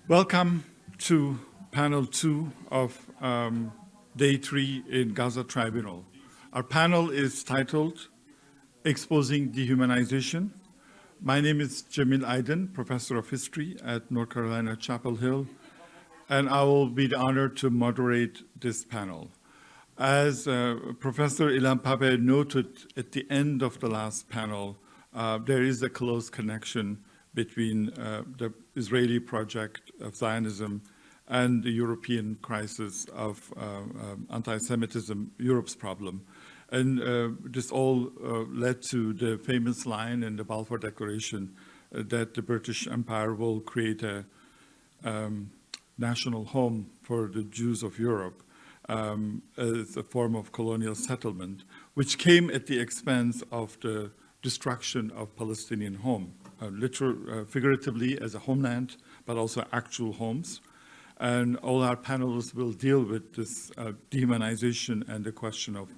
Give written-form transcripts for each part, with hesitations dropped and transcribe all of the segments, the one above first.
Welcome to panel 2 of day 3 in Gaza Tribunal. Our panel is titled Exposing Dehumanization. My name is Cemil Aydin, Professor of History at North Carolina Chapel Hill, and I will be honored to moderate this panel. As Professor Ilan Pape noted at the end of the last panel, there is a close connection between the Israeli project of Zionism and the European crisis of anti-Semitism, Europe's problem. And this all led to the famous line in the Balfour Declaration that the British Empire will create a national home for the Jews of Europe as a form of colonial settlement, which came at the expense of the destruction of Palestinian home, figuratively as a homeland, but also actual homes. And all our panelists will deal with this dehumanization and the question of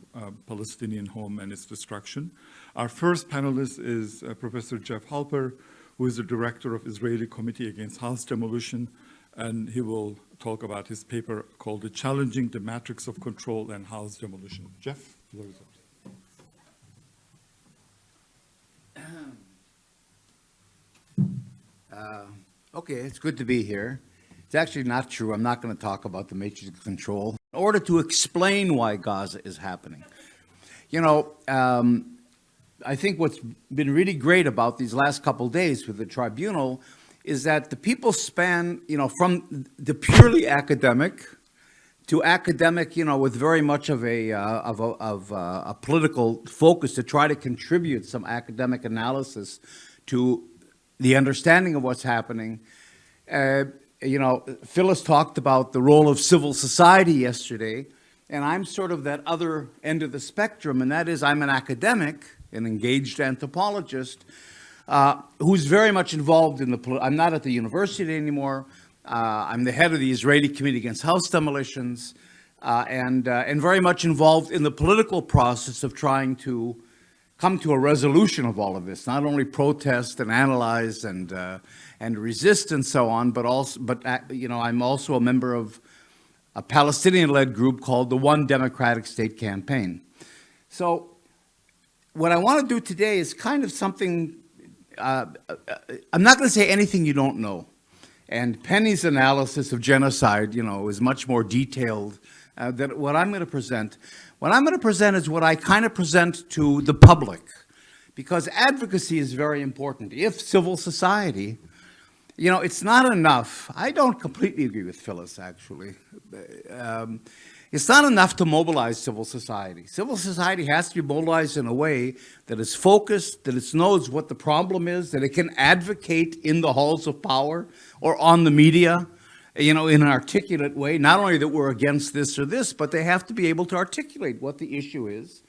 Palestinian home and its destruction. Our first panelist is Professor Jeff Halper, who is the director of Israeli Committee Against House Demolition, and he will talk about his paper called Challenging the Matrix of Control and House Demolition. Jeff, the floor is yours. Okay, it's good to be here. It's actually not true. I'm not going to talk about the matrix of control in order to explain why Gaza is happening. You know, I think what's been really great about these last couple days with the tribunal is that the people span, you know, from the purely academic to academic, you know, with very much of a political focus to try to contribute some academic analysis to the understanding of what's happening. You know, Phyllis talked about the role of civil society yesterday, and I'm sort of that other end of the spectrum, and that is I'm an academic, an engaged anthropologist, who's very much involved in I'm not at the university anymore. I'm the head of the Israeli Committee Against House Demolitions, and very much involved in the political process of trying to come to a resolution of all of this, not only protest and analyze and resist and so on, but you know, I'm also a member of a Palestinian-led group called the One Democratic State Campaign. So what I want to do today is kind of something, I'm not going to say anything you don't know. And Penny's analysis of genocide, you know, is much more detailed than what I'm going to present. What I'm going to present is what I kind of present to the public, because advocacy is very important. If civil society, you know, it's not enough. I don't completely agree with Phyllis, actually. It's not enough to mobilize civil society. Civil society has to be mobilized in a way that is focused, that it knows what the problem is, that it can advocate in the halls of power or on the media, you know, in an articulate way, not only that we're against this or this, but they have to be able to articulate what the issue is.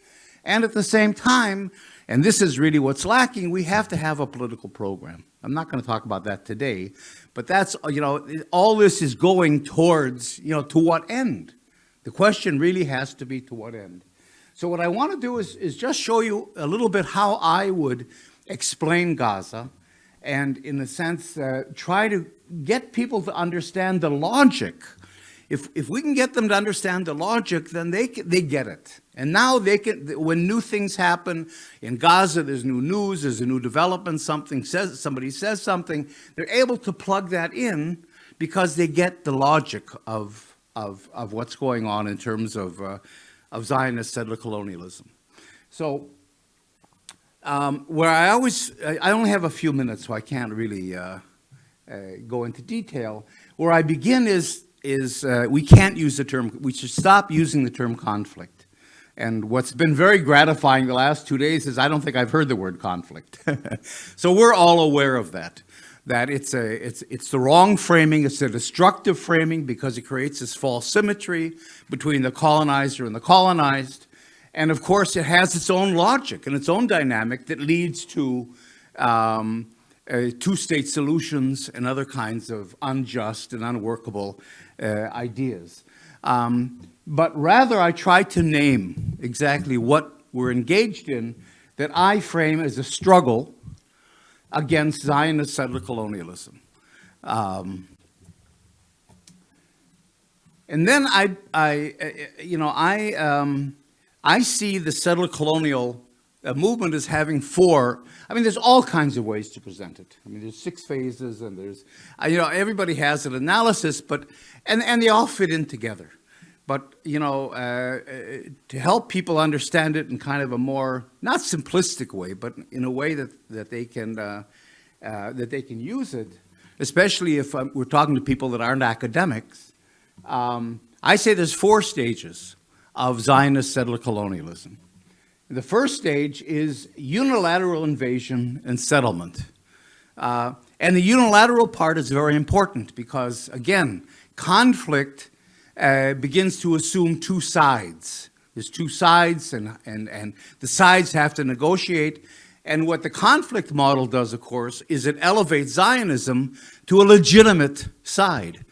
And at the same time, and this is really what's lacking, we have to have a political program. I'm not going to talk about that today, but that's, you know, all this is going towards, you know, to what end? The question really has to be to what end? So what I want to do is just show you a little bit how I would explain Gaza, and in a sense, try to get people to understand the logic. If we can get them to understand the logic, then they get it. And now they can, when new things happen in Gaza, there's new news, there's a new development, somebody says something, they're able to plug that in because they get the logic of what's going on in terms of Zionist settler colonialism. So where I only have a few minutes, so I can't really go into detail. Where I begin is we can't use the term, we should stop using the term conflict. And what's been very gratifying the last 2 days is I don't think I've heard the word conflict. So we're all aware of that it's the wrong framing, it's a destructive framing because it creates this false symmetry between the colonizer and the colonized. And of course, it has its own logic and its own dynamic that leads to two-state solutions and other kinds of unjust and unworkable ideas. But rather, I try to name exactly what we're engaged in that I frame as a struggle against Zionist settler colonialism. And then I see the settler colonial movement as having four. I mean, there's all kinds of ways to present it. I mean, there's 6 phases, and there's, everybody has an analysis, and they all fit in together. But, to help people understand it in kind of a more, not simplistic way, but in a way that they can use it, especially if we're talking to people that aren't academics, I say there's 4 stages of Zionist settler colonialism. The first stage is unilateral invasion and settlement. And the unilateral part is very important because, again, conflict begins to assume 2 sides. There's 2 sides, and the sides have to negotiate. And what the conflict model does, of course, is it elevates Zionism to a legitimate side,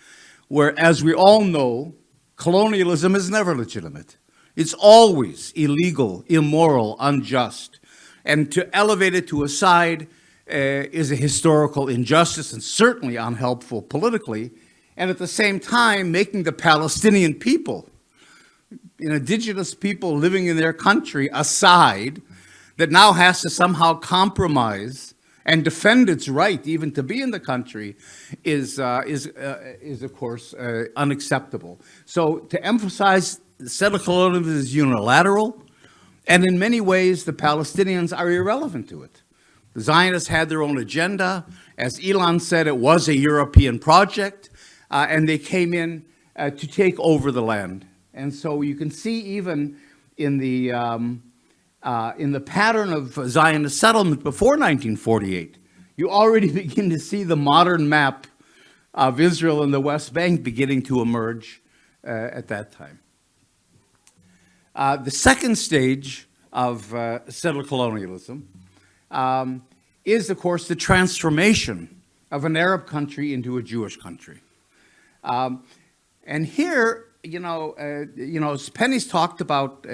where, as we all know, colonialism is never legitimate. It's always illegal, immoral, unjust. And to elevate it to a side is a historical injustice and certainly unhelpful politically. And at the same time, making the Palestinian people, indigenous people living in their country, a side that now has to somehow compromise and defend its right even to be in the country is of course, unacceptable. So to emphasize settler colonialism is unilateral, and in many ways the Palestinians are irrelevant to it. The Zionists had their own agenda. As Elon said, it was a European project, and they came in to take over the land. And so you can see even in the pattern of Zionist settlement before 1948, you already begin to see the modern map of Israel and the West Bank beginning to emerge at that time. The second stage of settler colonialism is, of course, the transformation of an Arab country into a Jewish country. And here, as Penny's talked about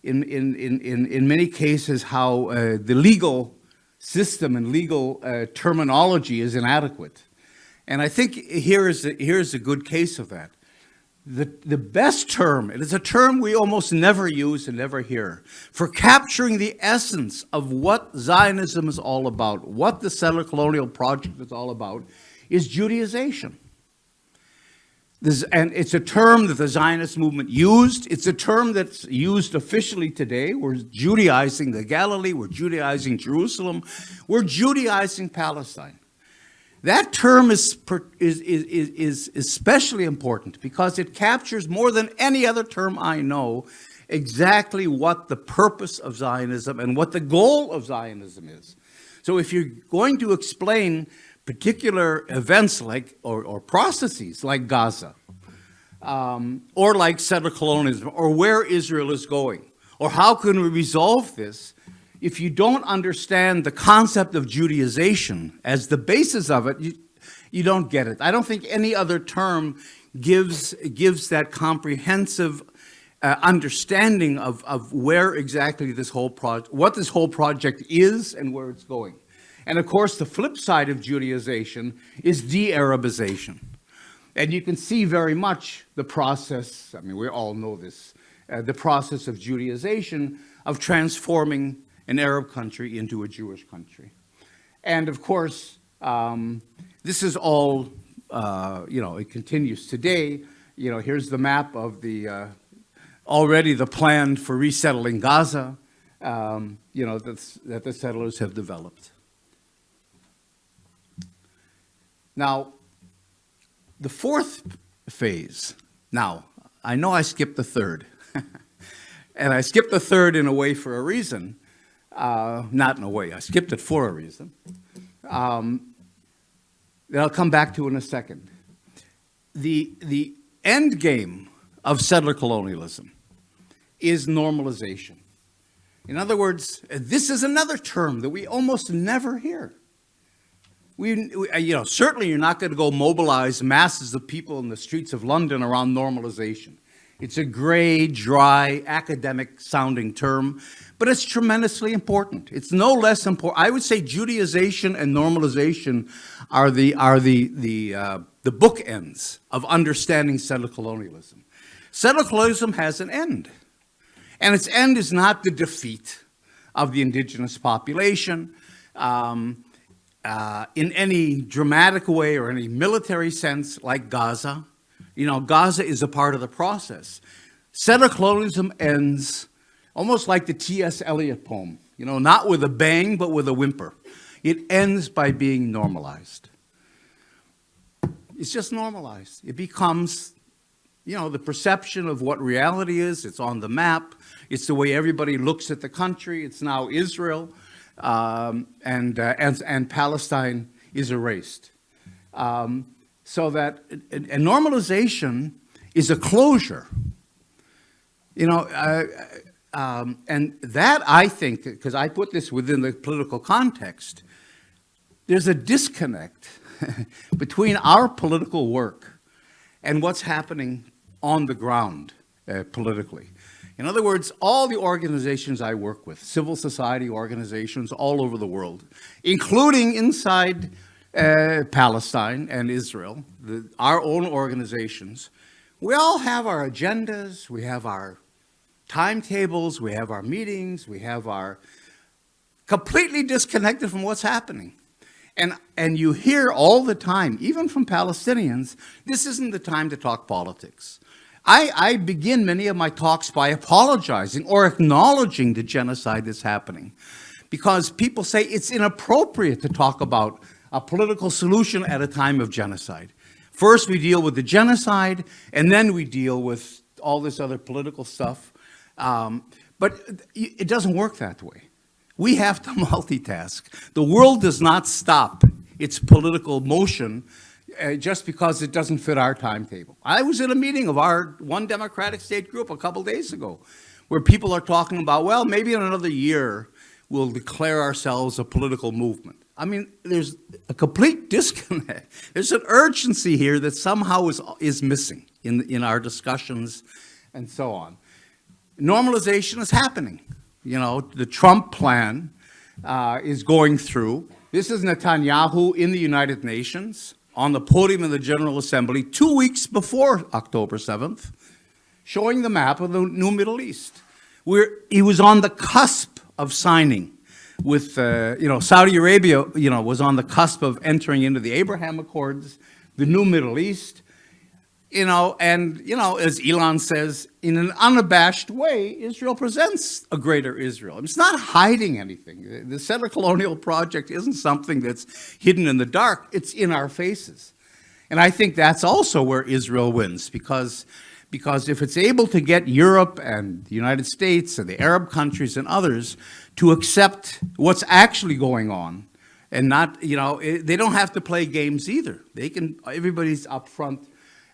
in many cases how the legal system and legal terminology is inadequate. And I think here's a good case of that. The best term, it is a term we almost never use and never hear, for capturing the essence of what Zionism is all about, what the settler colonial project is all about, is Judaization. And it's a term that the Zionist movement used. It's a term that's used officially today. We're Judaizing the Galilee. We're Judaizing Jerusalem. We're Judaizing Palestine. That term is especially important because it captures more than any other term I know exactly what the purpose of Zionism and what the goal of Zionism is. So if you're going to explain particular events like or processes like Gaza, or like settler colonialism, or where Israel is going, or how can we resolve this, if you don't understand the concept of Judaization as the basis of it, you don't get it. I don't think any other term gives that comprehensive understanding of where exactly this whole what this whole project is and where it's going. And of course, the flip side of Judaization is de-Arabization. And you can see very much the process, I mean, we all know this, the process of Judaization, of transforming an Arab country into a Jewish country. And of course, this is all, it continues today. Here's the map of already the plan for resettling Gaza, that the settlers have developed. Now, the fourth phase, now, I know I skipped the third, and I skipped the third in a way for a reason, not in a way, I skipped it for a reason, that I'll come back to in a second. The end game of settler colonialism is normalization. In other words, this is another term that we almost never hear. Certainly you're not going to go mobilize masses of people in the streets of London around normalization. It's a gray, dry, academic-sounding term, but it's tremendously important. It's no less important. I would say Judaization and normalization are the bookends of understanding settler colonialism. Settler colonialism has an end, and its end is not the defeat of the indigenous population in any dramatic way or any military sense like Gaza. You know, Gaza is a part of the process. Settler colonialism ends almost like the T.S. Eliot poem, you know, not with a bang, but with a whimper. It ends by being normalized. It's just normalized. It becomes, you know, the perception of what reality is. It's on the map. It's the way everybody looks at the country. It's now Israel, and Palestine is erased. So that and normalization is a closure. You know, and that I think, because I put this within the political context, there's a disconnect between our political work and what's happening on the ground politically. In other words, all the organizations I work with, civil society organizations all over the world, including inside Palestine and Israel, our own organizations, we all have our agendas, we have our timetables, we have our meetings, we have our completely disconnected from what's happening. And you hear all the time, even from Palestinians, this isn't the time to talk politics. I begin many of my talks by apologizing or acknowledging the genocide that's happening, because people say it's inappropriate to talk about a political solution at a time of genocide. First, we deal with the genocide, and then we deal with all this other political stuff. But it doesn't work that way. We have to multitask. The world does not stop its political motion just because it doesn't fit our timetable. I was in a meeting of our One Democratic State group a couple days ago where people are talking about, well, maybe in another year we'll declare ourselves a political movement. I mean, there's a complete disconnect. There's an urgency here that somehow is missing in our discussions and so on. Normalization is happening. You know, the Trump plan is going through. This is Netanyahu in the United Nations on the podium of the General Assembly 2 weeks before October 7th, showing the map of the new Middle East, where he was on the cusp of signing with, Saudi Arabia, was on the cusp of entering into the Abraham Accords, the new Middle East, as Elon says, in an unabashed way, Israel presents a greater Israel. It's not hiding anything. The settler colonial project isn't something that's hidden in the dark. It's in our faces. And I think that's also where Israel wins, because if it's able to get Europe and the United States and the Arab countries and others to accept what's actually going on, and not, they don't have to play games either. Everybody's up front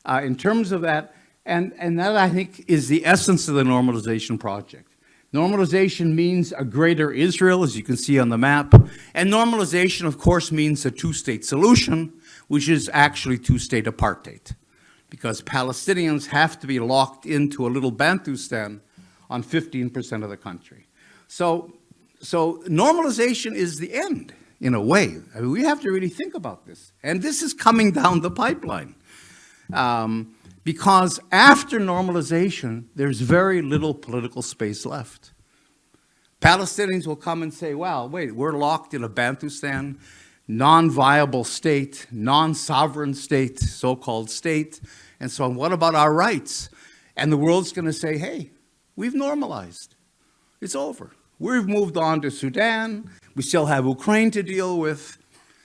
in terms of that, and that, I think, is the essence of the normalization project. Normalization means a greater Israel, as you can see on the map, and normalization, of course, means a two-state solution, which is actually two-state apartheid, because Palestinians have to be locked into a little Bantustan on 15% of the country. So normalization is the end, in a way. I mean, we have to really think about this, and this is coming down the pipeline. Because after normalization, there's very little political space left. Palestinians will come and say, well, wait, we're locked in a Bantustan, non-viable state, non-sovereign state, so-called state, and so on. What about our rights? And the world's going to say, hey, we've normalized. It's over. We've moved on to Sudan. We still have Ukraine to deal with.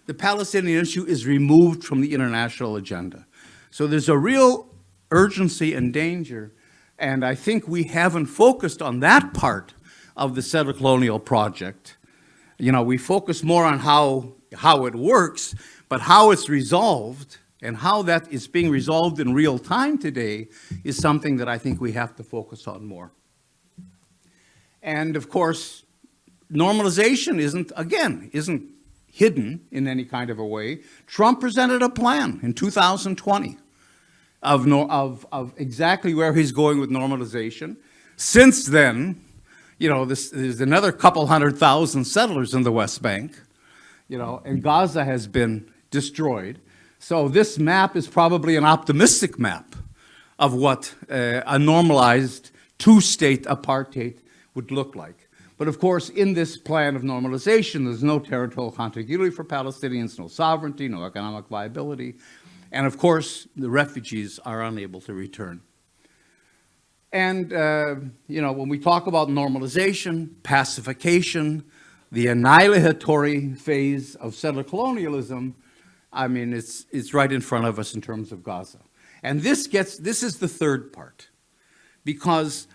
The Palestinian issue is removed from the international agenda. So there's a real urgency and danger, and I think we haven't focused on that part of the settler colonial project. We focus more on how it works, but how it's resolved and how that is being resolved in real time today is something that I think we have to focus on more. And of course, normalization isn't hidden in any kind of a way. Trump presented a plan in 2020. of exactly where he's going with normalization. Since then, there's another couple 100,000 settlers in the West Bank, and Gaza has been destroyed. So this map is probably an optimistic map of what a normalized two-state apartheid would look like. But of course, in this plan of normalization, there's no territorial contiguity for Palestinians, no sovereignty, no economic viability. And of course, the refugees are unable to return. And, when we talk about normalization, pacification, the annihilatory phase of settler colonialism, I mean, it's right in front of us in terms of Gaza. And this is the third part, because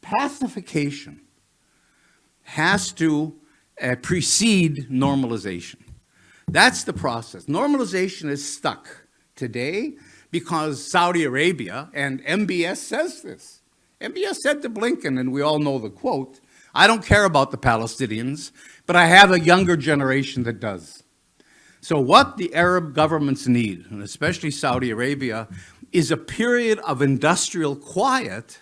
pacification has to precede normalization. That's the process. Normalization is stuck today because Saudi Arabia, and MBS says this. MBS said to Blinken, and we all know the quote, "I don't care about the Palestinians, but I have a younger generation that does." So what the Arab governments need, and especially Saudi Arabia, is a period of industrial quiet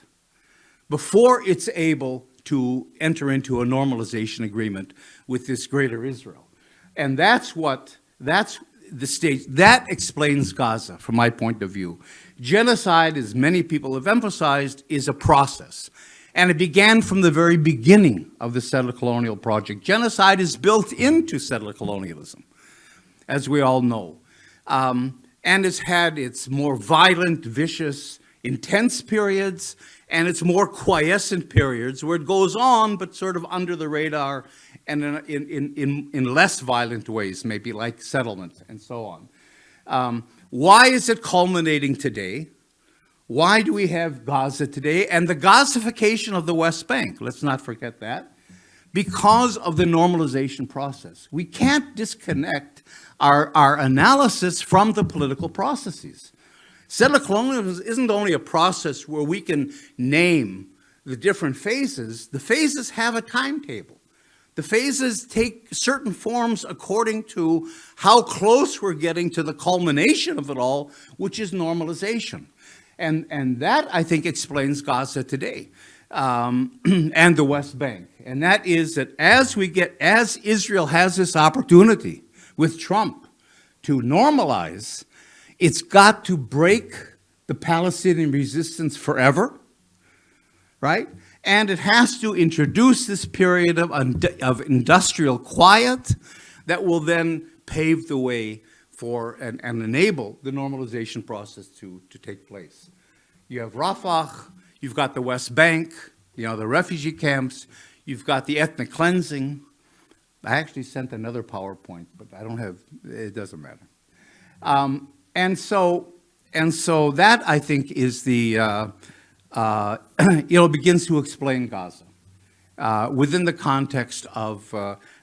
before it's able to enter into a normalization agreement with this greater Israel. And that's the stage. That explains Gaza, from my point of view. Genocide, as many people have emphasized, is a process. And it began from the very beginning of the settler colonial project. Genocide is built into settler colonialism, as we all know. And it's had its more violent, vicious, intense periods, and its more quiescent periods where it goes on, but sort of under the radar and in less violent ways, maybe like settlement and so on. Why is it culminating today? Why do we have Gaza today? And the Gazification of the West Bank, let's not forget that, because of the normalization process. We can't disconnect our analysis from the political processes. Settler colonialism isn't only a process where we can name the different phases. The phases have a timetable. The phases take certain forms according to how close we're getting to the culmination of it all, which is normalization. And that, I think, explains Gaza today and the West Bank. And that is that as Israel has this opportunity with Trump to normalize, it's got to break the Palestinian resistance forever, right? And it has to introduce this period of industrial quiet that will then pave the way for and enable the normalization process to take place. You have Rafah, you've got the West Bank, the refugee camps, you've got the ethnic cleansing. I actually sent another PowerPoint, but it doesn't matter. And so that, I think, is begins to explain Gaza within the context of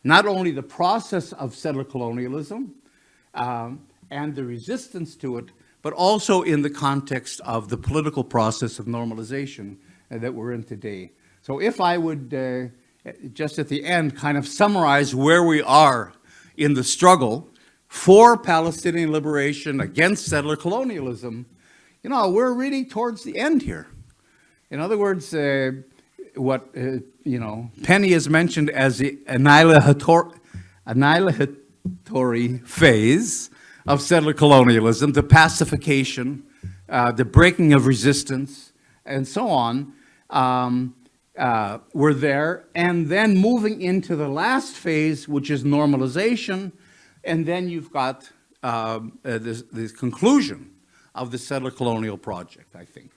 not only the process of settler colonialism and the resistance to it, but also in the context of the political process of normalization that we're in today. So if I would, just at the end, kind of summarize where we are in the struggle for Palestinian liberation against settler colonialism, we're really towards the end here. In other words, what Penny has mentioned as the annihilatory phase of settler colonialism, the pacification, the breaking of resistance, and so on, were there. And then moving into the last phase, which is normalization, and then you've got this conclusion of the settler colonial project, I think.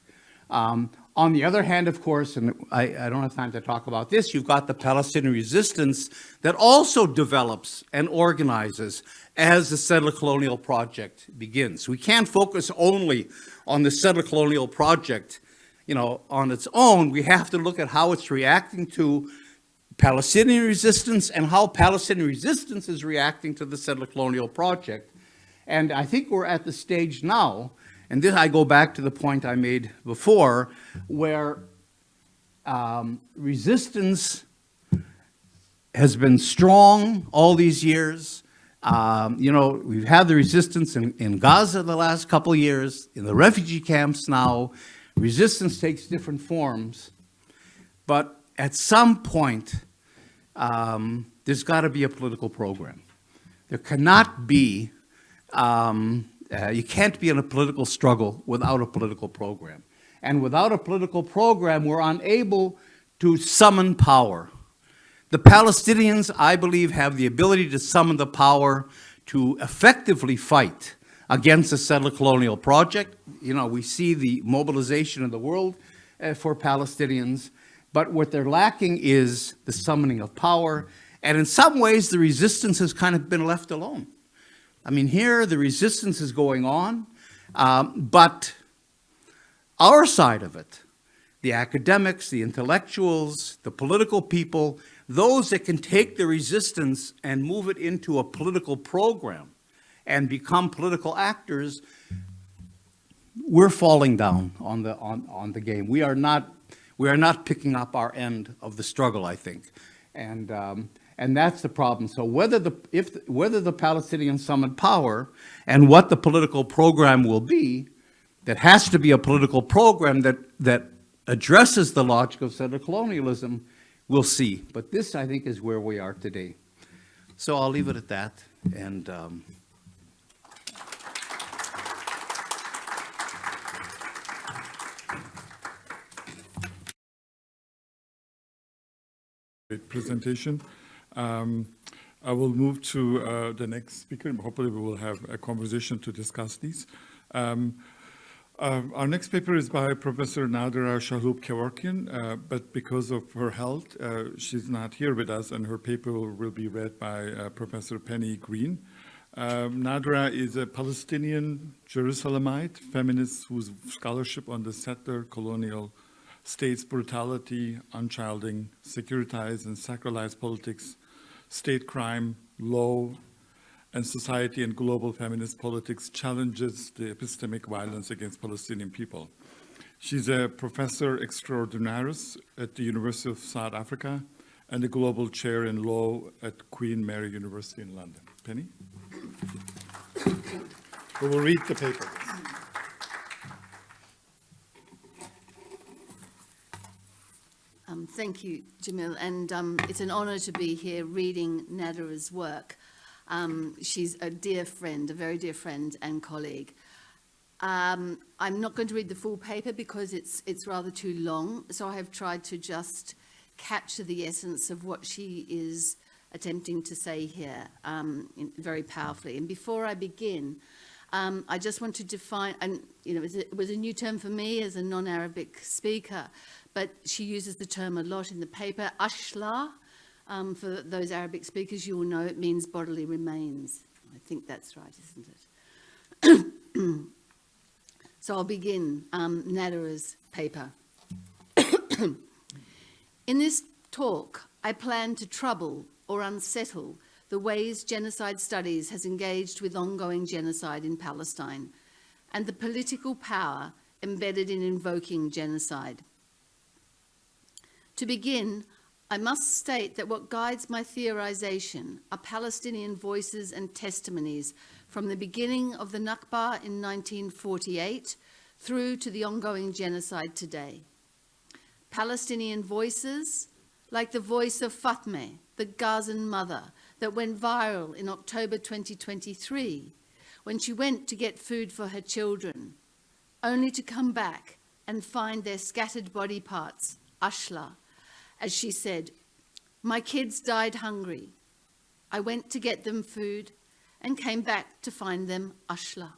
On the other hand, of course, and I don't have time to talk about this, you've got the Palestinian resistance that also develops and organizes as the settler colonial project begins. We can't focus only on the settler colonial project, on its own. We have to look at how it's reacting to Palestinian resistance and how Palestinian resistance is reacting to the settler colonial project. And I think we're at the stage now, and this I go back to the point I made before, where resistance has been strong all these years. You know, we've had the resistance in Gaza the last couple of years, in the refugee camps now. Resistance takes different forms. But at some point, there's got to be a political program. There cannot be, you can't be in a political struggle without a political program. And without a political program, we're unable to summon power. The Palestinians, I believe, have the ability to summon the power to effectively fight against the settler colonial project. You know, we see the mobilization of the world for Palestinians, but what they're lacking is the summoning of power. And in some ways, the resistance has kind of been left alone. I mean, here, the resistance is going on, but our side of it, the academics, the intellectuals, the political people, those that can take the resistance and move it into a political program and become political actors, we're falling down on the game. We are not picking up our end of the struggle, I think, and that's the problem. So whether the Palestinians summon power and what the political program will be, that has to be a political program that addresses the logic of settler colonialism. We'll see. But this, I think, is where we are today. So I'll leave it at that. And Great presentation. I will move to the next speaker, and hopefully we will have a conversation to discuss these. Our next paper is by Professor Nadera Shalhoub-Kevorkian, but because of her health, she's not here with us, and her paper will be read by Professor Penny Green. Nadera is a Palestinian Jerusalemite feminist whose scholarship on the settler colonial states' brutality, unchilding, securitized and sacralized politics, state crime, law, and society and global feminist politics challenges the epistemic violence against Palestinian people. She's a professor extraordinaris at the University of South Africa and a global chair in law at Queen Mary University in London. Penny? We will read the paper. Thank you, Cemil, and it's an honor to be here reading Nadera's work. She's a dear friend, a very dear friend and colleague. I'm not going to read the full paper because it's rather too long, so I have tried to just capture the essence of what she is attempting to say here very powerfully. And before I begin, I just want to define, and you know, it was a new term for me as a non-Arabic speaker, but she uses the term a lot in the paper, ashla. For those Arabic speakers, you will know it means bodily remains. I think that's right, isn't it? So I'll begin Nadera's paper. In this talk, I plan to trouble or unsettle the ways genocide studies has engaged with ongoing genocide in Palestine and the political power embedded in invoking genocide. To begin, I must state that what guides my theorization are Palestinian voices and testimonies from the beginning of the Nakba in 1948 through to the ongoing genocide today. Palestinian voices, like the voice of Fatme, the Gazan mother, that went viral in October 2023 when she went to get food for her children, only to come back and find their scattered body parts, ashla. As she said, "My kids died hungry. I went to get them food and came back to find them ashla."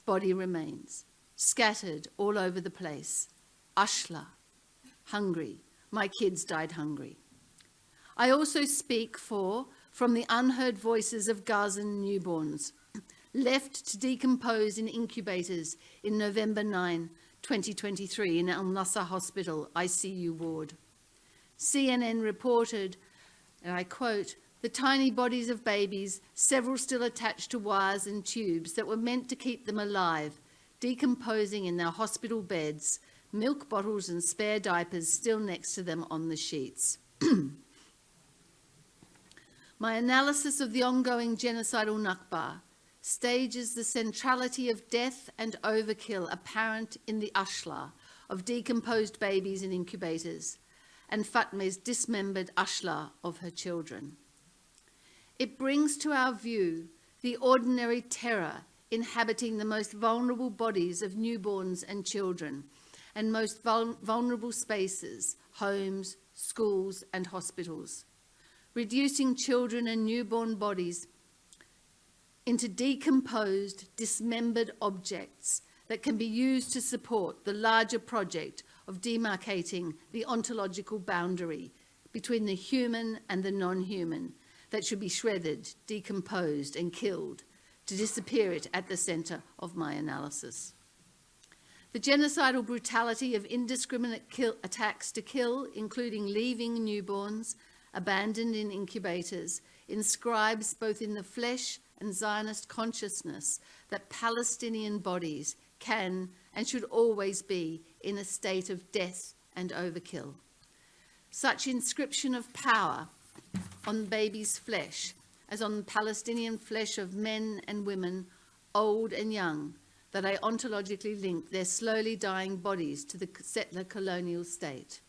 Body remains, scattered all over the place. Ashla, hungry. My kids died hungry. I also speak from the unheard voices of Gazan newborns, left to decompose in incubators in November 9, 2023 in Al-Nasser Hospital ICU ward. CNN reported, and I quote, "The tiny bodies of babies, several still attached to wires and tubes that were meant to keep them alive, decomposing in their hospital beds, milk bottles and spare diapers still next to them on the sheets." My analysis of the ongoing genocidal Nakba stages the centrality of death and overkill apparent in the ashlar of decomposed babies in incubators and Fatme's dismembered ashlar of her children. It brings to our view the ordinary terror inhabiting the most vulnerable bodies of newborns and children and most vulnerable spaces, homes, schools and hospitals, reducing children and newborn bodies into decomposed, dismembered objects that can be used to support the larger project of demarcating the ontological boundary between the human and the non-human that should be shredded, decomposed and killed to disappear it at the centre of my analysis. The genocidal brutality of indiscriminate attacks to kill, including leaving newborns abandoned in incubators, inscribes both in the flesh and Zionist consciousness that Palestinian bodies can and should always be in a state of death and overkill. Such inscription of power on babies' flesh as on the Palestinian flesh of men and women, old and young, that I ontologically link their slowly dying bodies to the settler colonial state.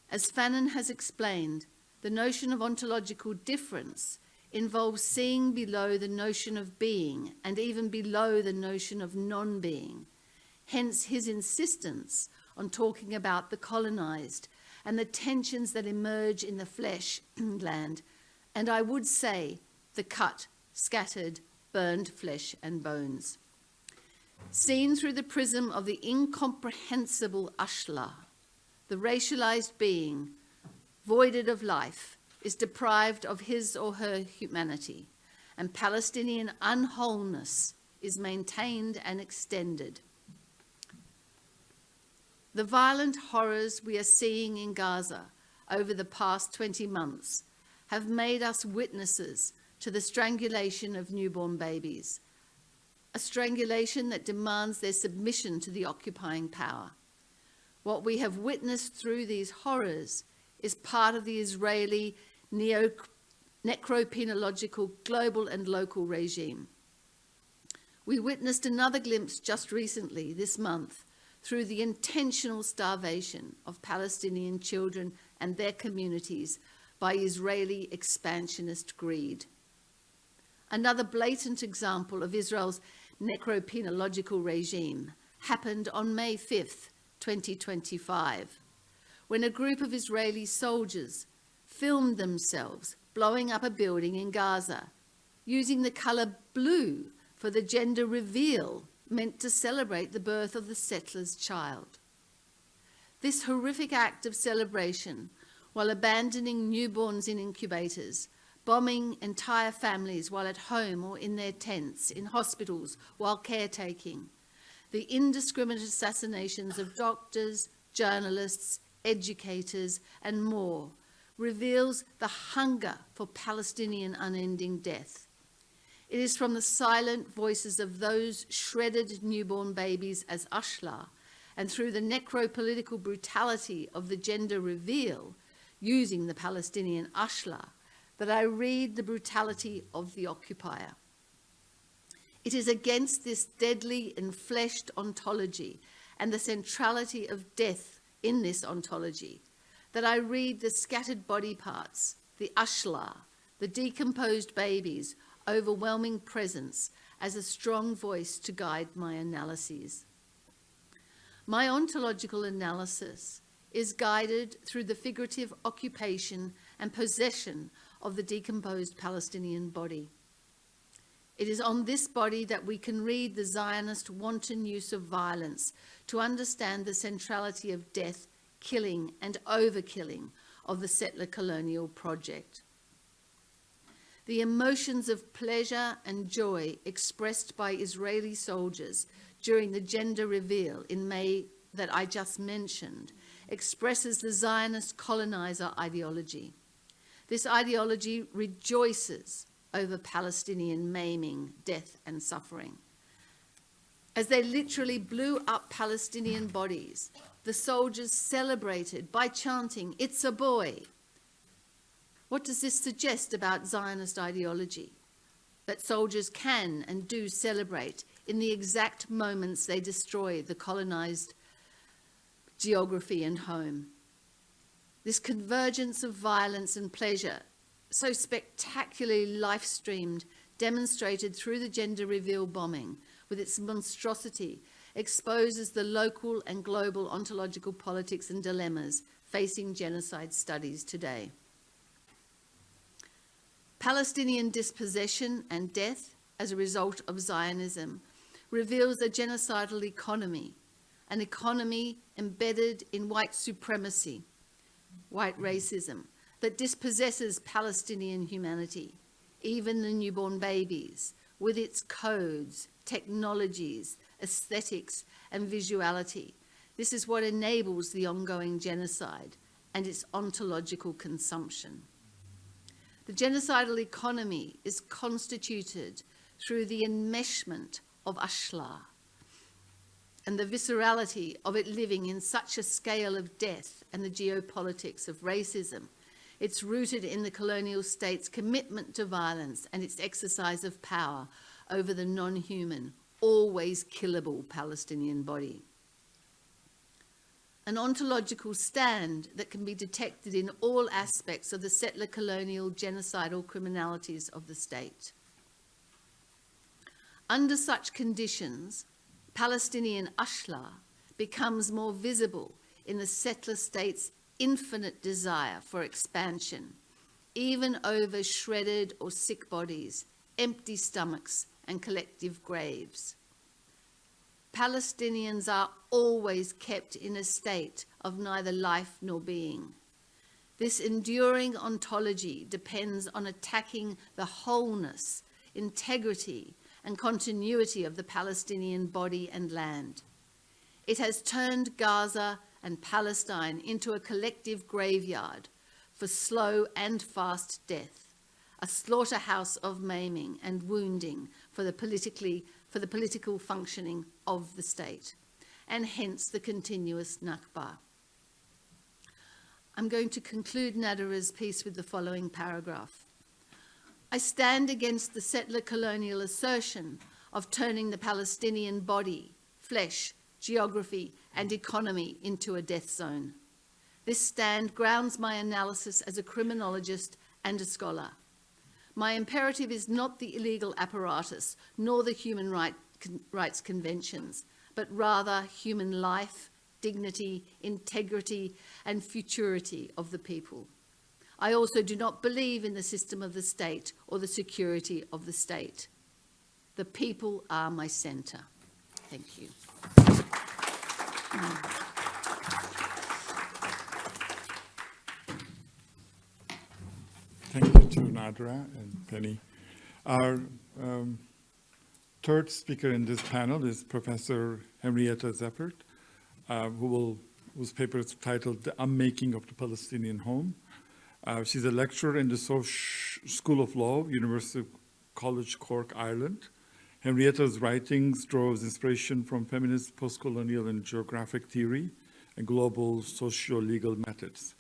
As Fanon has explained, the notion of ontological difference involves seeing below the notion of being and even below the notion of non-being. Hence his insistence on talking about the colonized and the tensions that emerge in the flesh land, and I would say the cut, scattered, burned flesh and bones. Seen through the prism of the incomprehensible ashla, the racialized being, voided of life, is deprived of his or her humanity, and Palestinian unwholeness is maintained and extended. The violent horrors we are seeing in Gaza over the past 20 months have made us witnesses to the strangulation of newborn babies, a strangulation that demands their submission to the occupying power. What we have witnessed through these horrors is part of the Israeli necropenological global and local regime. We witnessed another glimpse just recently, this month, through the intentional starvation of Palestinian children and their communities by Israeli expansionist greed. Another blatant example of Israel's necropenological regime happened on May 5th, 2025, when a group of Israeli soldiers filmed themselves blowing up a building in Gaza, using the colour blue for the gender reveal meant to celebrate the birth of the settler's child. This horrific act of celebration, while abandoning newborns in incubators, bombing entire families while at home or in their tents, in hospitals while caretaking, the indiscriminate assassinations of doctors, journalists, educators, and more, reveals the hunger for Palestinian unending death. It is from the silent voices of those shredded newborn babies as ashlar, and through the necropolitical brutality of the gender reveal, using the Palestinian ashlar, that I read the brutality of the occupier. It is against this deadly enfleshed ontology and the centrality of death in this ontology that I read the scattered body parts, the ashlar, the decomposed babies' overwhelming presence as a strong voice to guide my analyses. My ontological analysis is guided through the figurative occupation and possession of the decomposed Palestinian body. It is on this body that we can read the Zionist wanton use of violence to understand the centrality of death, killing and overkilling of the settler colonial project. The emotions of pleasure and joy expressed by Israeli soldiers during the gender reveal in May that I just mentioned expresses the Zionist colonizer ideology. This ideology rejoices over Palestinian maiming, death and suffering. As they literally blew up Palestinian bodies, the soldiers celebrated by chanting, "It's a boy." What does this suggest about Zionist ideology? That soldiers can and do celebrate in the exact moments they destroy the colonized geography and home. This convergence of violence and pleasure, so spectacularly live-streamed, demonstrated through the gender reveal bombing, with its monstrosity, exposes the local and global ontological politics and dilemmas facing genocide studies today. Palestinian dispossession and death as a result of Zionism reveals a genocidal economy, an economy embedded in white supremacy, white racism, that dispossesses Palestinian humanity, even the newborn babies, with its codes, technologies, aesthetics, and visuality. This is what enables the ongoing genocide and its ontological consumption. The genocidal economy is constituted through the enmeshment of ashlar and the viscerality of it living in such a scale of death and the geopolitics of racism. It's rooted in the colonial state's commitment to violence and its exercise of power over the non-human, always killable Palestinian body. An ontological stand that can be detected in all aspects of the settler colonial genocidal criminalities of the state. Under such conditions, Palestinian ashlar becomes more visible in the settler state's infinite desire for expansion, even over shredded or sick bodies, empty stomachs, and collective graves. Palestinians are always kept in a state of neither life nor being. This enduring ontology depends on attacking the wholeness, integrity, and continuity of the Palestinian body and land. It has turned Gaza and Palestine into a collective graveyard for slow and fast death, a slaughterhouse of maiming and wounding for the political functioning of the state, and hence the continuous Nakba. I'm going to conclude Nadera's piece with the following paragraph. I stand against the settler colonial assertion of turning the Palestinian body, flesh, geography, and economy into a death zone. This stand grounds my analysis as a criminologist and a scholar. My imperative is not the illegal apparatus, nor the human rights conventions, but rather human life, dignity, integrity, and futurity of the people. I also do not believe in the system of the state or the security of the state. The people are my centre. Thank you. Thank you to Nadera and Penny. Our third speaker in this panel is Professor Henrietta Zeffert, whose paper is titled The Unmaking of the Palestinian Home. She's a lecturer in the School of Law, University College Cork, Ireland. Henrietta's writings draws inspiration from feminist, post-colonial, and geographic theory and global socio-legal methods.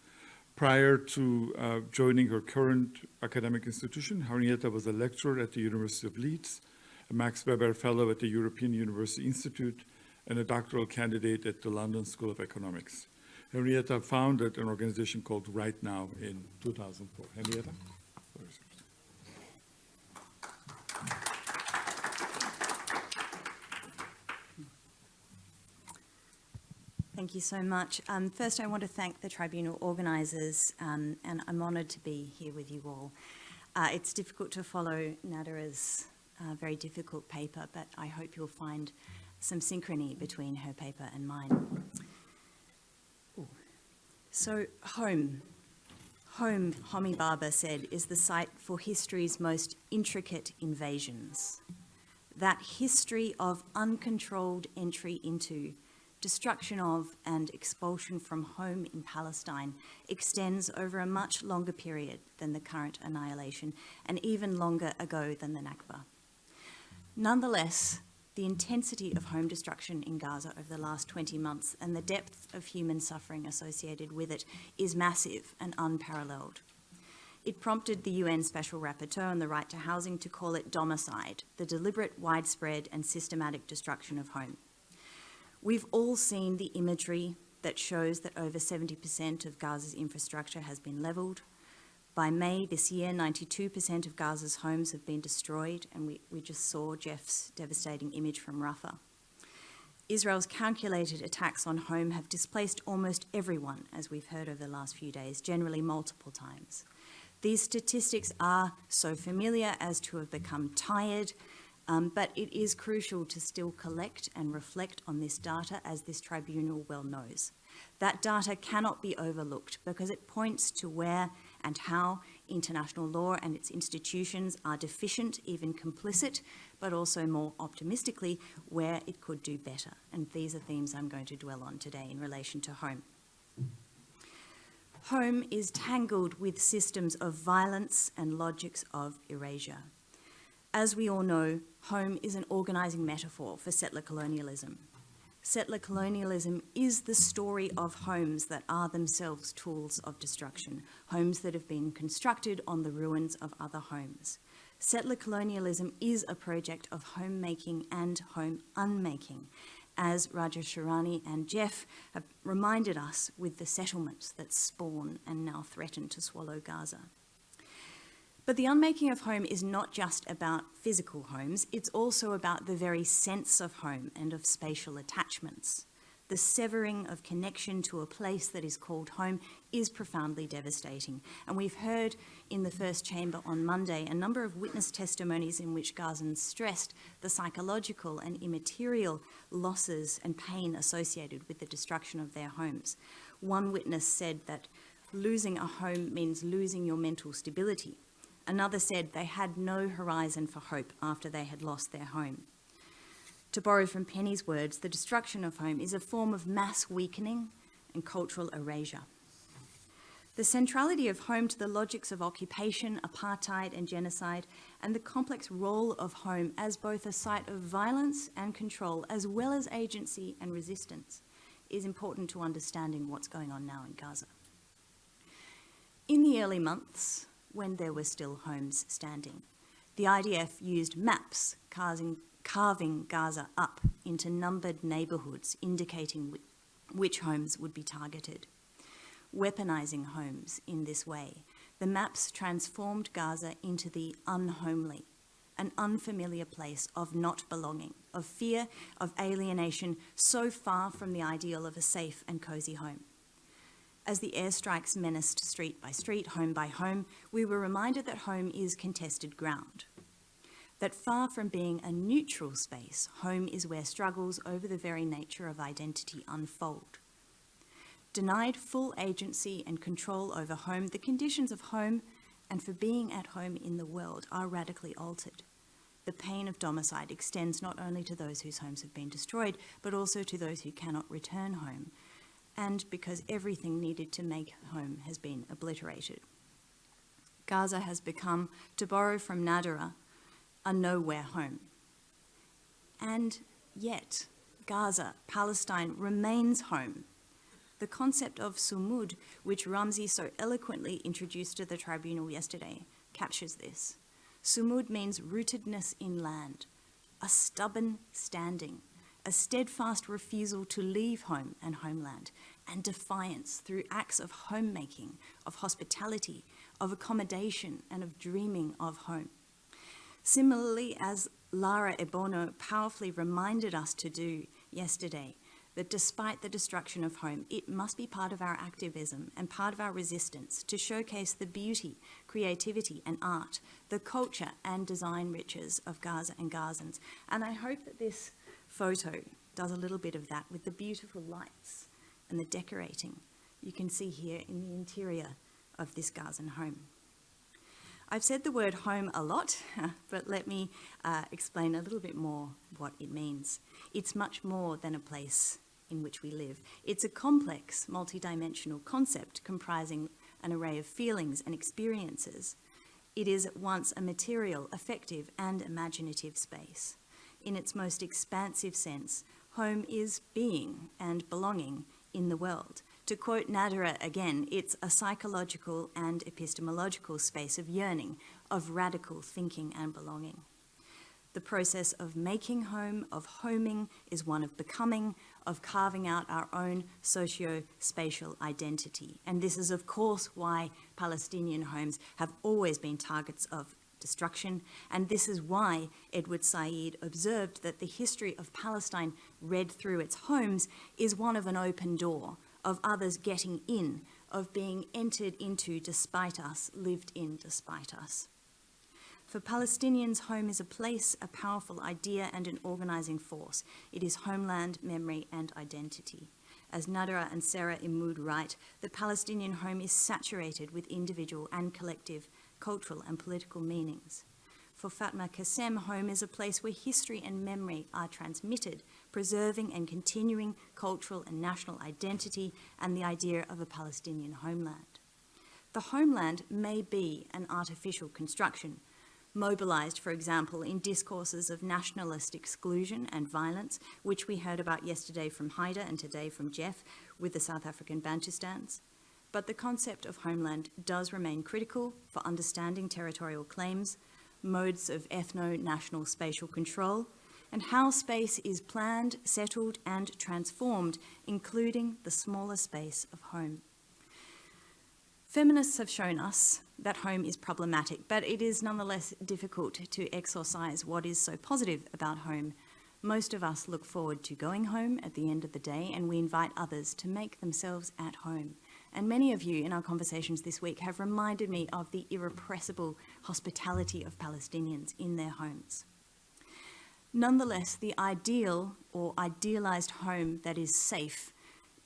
Prior to joining her current academic institution, Henrietta was a lecturer at the University of Leeds, a Max Weber Fellow at the European University Institute, and a doctoral candidate at the London School of Economics. Henrietta founded an organization called Right Now in 2004. Henrietta? Thank you so much. First, I want to thank the tribunal organisers, and I'm honoured to be here with you all. It's difficult to follow Nadera's very difficult paper, but I hope you'll find some synchrony between her paper and mine. Ooh. So, home, Homi Bhabha said, is the site for history's most intricate invasions. That history of uncontrolled entry into, destruction of, and expulsion from home in Palestine extends over a much longer period than the current annihilation, and even longer ago than the Nakba. Nonetheless, the intensity of home destruction in Gaza over the last 20 months and the depth of human suffering associated with it is massive and unparalleled. It prompted the UN Special Rapporteur on the right to housing to call it domicide, the deliberate, widespread and systematic destruction of home. We've all seen the imagery that shows that over 70% of Gaza's infrastructure has been levelled. By May this year, 92% of Gaza's homes have been destroyed, and we just saw Jeff's devastating image from Rafah. Israel's calculated attacks on home have displaced almost everyone, as we've heard over the last few days, generally multiple times. These statistics are so familiar as to have become tired, but it is crucial to still collect and reflect on this data, as this tribunal well knows. That data cannot be overlooked because it points to where and how international law and its institutions are deficient, even complicit, but also more optimistically, where it could do better. And these are themes I'm going to dwell on today in relation to home. Home is tangled with systems of violence and logics of erasure. As we all know, home is an organising metaphor for settler colonialism. Settler colonialism is the story of homes that are themselves tools of destruction, homes that have been constructed on the ruins of other homes. Settler colonialism is a project of homemaking and home unmaking, as Raja Sharani and Jeff have reminded us with the settlements that spawn and now threaten to swallow Gaza. But the unmaking of home is not just about physical homes, it's also about the very sense of home and of spatial attachments. The severing of connection to a place that is called home is profoundly devastating. And we've heard in the first chamber on Monday a number of witness testimonies in which Gazans stressed the psychological and immaterial losses and pain associated with the destruction of their homes. One witness said that losing a home means losing your mental stability. Another said they had no horizon for hope after they had lost their home. To borrow from Penny's words, the destruction of home is a form of mass weakening and cultural erasure. The centrality of home to the logics of occupation, apartheid and genocide, and the complex role of home as both a site of violence and control, as well as agency and resistance, is important to understanding what's going on now in Gaza. In the early months, when there were still homes standing, the IDF used maps carving Gaza up into numbered neighbourhoods, indicating which homes would be targeted. Weaponising homes in this way, the maps transformed Gaza into the unhomely, an unfamiliar place of not belonging, of fear, of alienation, so far from the ideal of a safe and cosy home. As the airstrikes menaced street by street, home by home, we were reminded that home is contested ground. That far from being a neutral space, home is where struggles over the very nature of identity unfold. Denied full agency and control over home, the conditions of home and for being at home in the world are radically altered. The pain of domicide extends not only to those whose homes have been destroyed, but also to those who cannot return home, and because everything needed to make home has been obliterated. Gaza has become, to borrow from Nadera, a nowhere home. And yet, Gaza, Palestine, remains home. The concept of sumud, which Ramzi so eloquently introduced to the tribunal yesterday, captures this. Sumud means rootedness in land, a stubborn standing, a steadfast refusal to leave home and homeland, and defiance through acts of homemaking, of hospitality, of accommodation, and of dreaming of home. Similarly, as Lara Ebono powerfully reminded us to do yesterday, that despite the destruction of home, it must be part of our activism and part of our resistance to showcase the beauty, creativity and art, the culture and design riches of Gaza and Gazans. And I hope that this photo does a little bit of that with the beautiful lights and the decorating you can see here in the interior of this Gazan home. I've said the word home a lot, but let me explain a little bit more what it means. It's much more than a place in which we live. It's a complex, multidimensional concept comprising an array of feelings and experiences. It is at once a material, affective, and imaginative space. In its most expansive sense, home is being and belonging in the world. To quote Nadera again, it's a psychological and epistemological space of yearning, of radical thinking and belonging. The process of making home, of homing, is one of becoming, of carving out our own socio-spatial identity. And this is, of course, why Palestinian homes have always been targets of destruction, and this is why Edward Said observed that the history of Palestine read through its homes is one of an open door, of others getting in, of being entered into despite us, lived in despite us. For Palestinians, home is a place, a powerful idea and an organising force. It is homeland, memory and identity. As Nadera and Sarah Immoud write, the Palestinian home is saturated with individual and collective cultural and political meanings. For Fatma Kassem, home is a place where history and memory are transmitted, preserving and continuing cultural and national identity and the idea of a Palestinian homeland. The homeland may be an artificial construction, mobilised, for example, in discourses of nationalist exclusion and violence, which we heard about yesterday from Haida and today from Jeff with the South African Bantustans. But the concept of homeland does remain critical for understanding territorial claims, modes of ethno-national spatial control, and how space is planned, settled, and transformed, including the smaller space of home. Feminists have shown us that home is problematic, but it is nonetheless difficult to exorcise what is so positive about home. Most of us look forward to going home at the end of the day, and we invite others to make themselves at home. And many of you in our conversations this week have reminded me of the irrepressible hospitality of Palestinians in their homes. Nonetheless, the ideal or idealised home that is safe,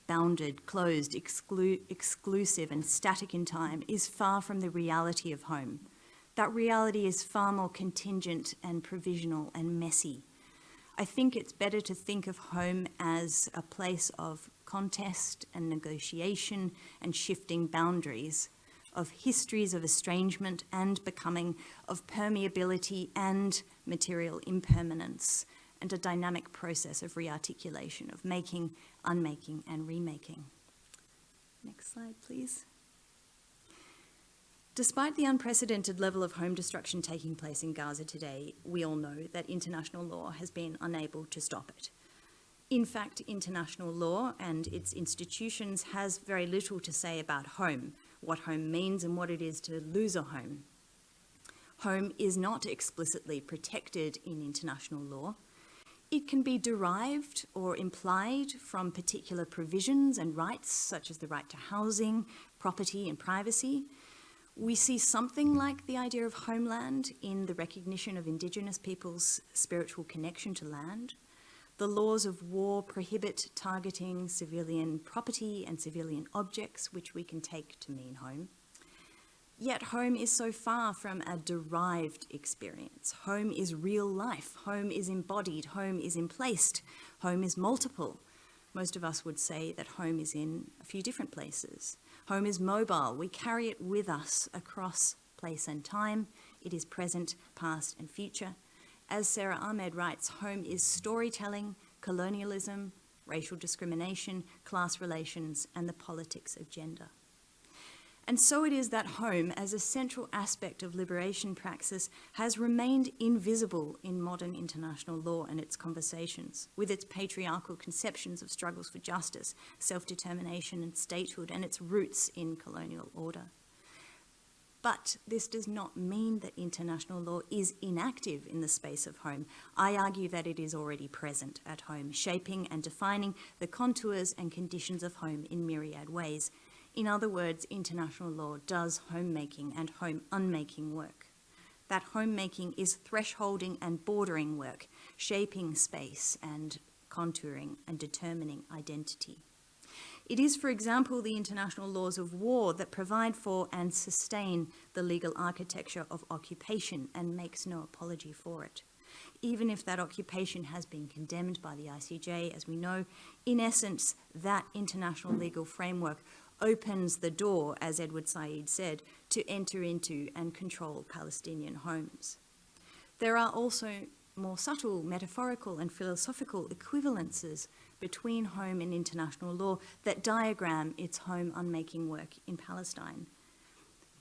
bounded, closed, exclusive and static in time is far from the reality of home. That reality is far more contingent and provisional and messy. I think it's better to think of home as a place of contest and negotiation and shifting boundaries, of histories of estrangement and becoming, of permeability and material impermanence, and a dynamic process of rearticulation, of making, unmaking, and remaking. Next slide, please. Despite the unprecedented level of home destruction taking place in Gaza today, we all know that international law has been unable to stop it. In fact, international law and its institutions has very little to say about home, what home means and what it is to lose a home. Home is not explicitly protected in international law. It can be derived or implied from particular provisions and rights, such as the right to housing, property, and privacy. We see something like the idea of homeland in the recognition of Indigenous peoples' spiritual connection to land. The laws of war prohibit targeting civilian property and civilian objects, which we can take to mean home. Yet home is so far from a derived experience. Home is real life. Home is embodied. Home is emplaced. Home is multiple. Most of us would say that home is in a few different places. Home is mobile. We carry it with us across place and time. It is present, past, and future. As Sarah Ahmed writes, home is storytelling, colonialism, racial discrimination, class relations, and the politics of gender. And so it is that home, as a central aspect of liberation praxis, has remained invisible in modern international law and its conversations, with its patriarchal conceptions of struggles for justice, self-determination and statehood, and its roots in colonial order. But this does not mean that international law is inactive in the space of home. I argue that it is already present at home, shaping and defining the contours and conditions of home in myriad ways. In other words, international law does homemaking and home unmaking work. That homemaking is thresholding and bordering work, shaping space and contouring and determining identity. It is, for example, the international laws of war that provide for and sustain the legal architecture of occupation and makes no apology for it. Even if that occupation has been condemned by the ICJ, as we know, in essence, that international legal framework opens the door, as Edward Said said, to enter into and control Palestinian homes. There are also more subtle metaphorical and philosophical equivalences between home and international law that diagram its home unmaking work in Palestine.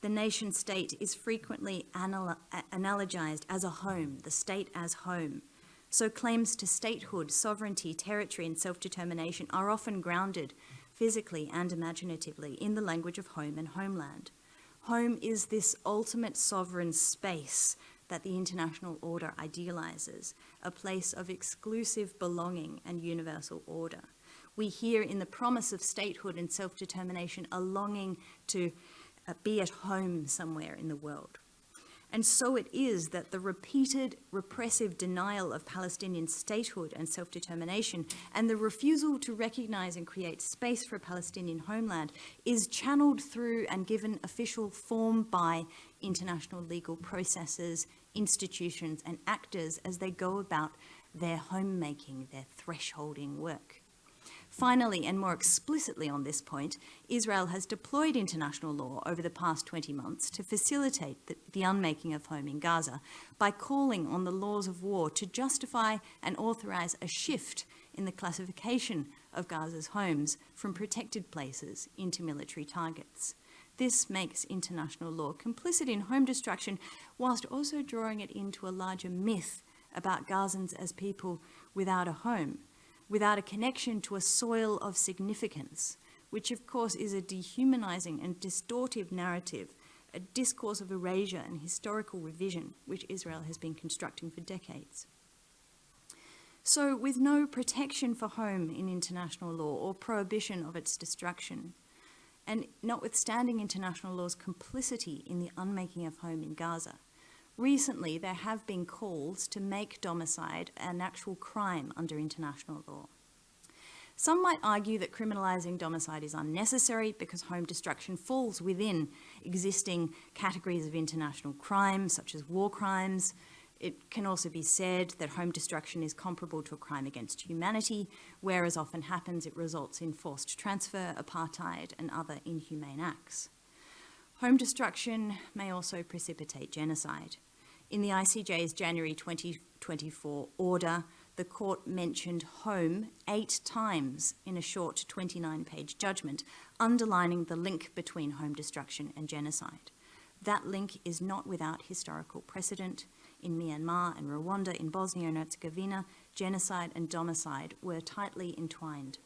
The nation state is frequently analogized as a home, the state as home. So claims to statehood, sovereignty, territory, and self-determination are often grounded physically and imaginatively in the language of home and homeland. Home is this ultimate sovereign space that the international order idealizes, a place of exclusive belonging and universal order. We hear in the promise of statehood and self-determination a longing to be at home somewhere in the world. And so it is that the repeated repressive denial of Palestinian statehood and self-determination and the refusal to recognize and create space for a Palestinian homeland is channeled through and given official form by international legal processes, institutions, and actors as they go about their homemaking, their thresholding work. Finally, and more explicitly on this point, Israel has deployed international law over the past 20 months to facilitate the unmaking of home in Gaza by calling on the laws of war to justify and authorize a shift in the classification of Gaza's homes from protected places into military targets. This makes international law complicit in home destruction whilst also drawing it into a larger myth about Gazans as people without a home, without a connection to a soil of significance, which of course is a dehumanizing and distortive narrative, a discourse of erasure and historical revision, which Israel has been constructing for decades. So with no protection for home in international law or prohibition of its destruction, and notwithstanding international law's complicity in the unmaking of home in Gaza, recently, there have been calls to make domicide an actual crime under international law. Some might argue that criminalising domicide is unnecessary because home destruction falls within existing categories of international crime, such as war crimes. It can also be said that home destruction is comparable to a crime against humanity, where, as often happens, it results in forced transfer, apartheid, and other inhumane acts. Home destruction may also precipitate genocide. In the ICJ's January 2024 order, the court mentioned home 8 times in a short 29-page judgment, underlining the link between home destruction and genocide. That link is not without historical precedent. In Myanmar and Rwanda, in Bosnia and Herzegovina, genocide and domicide were tightly entwined.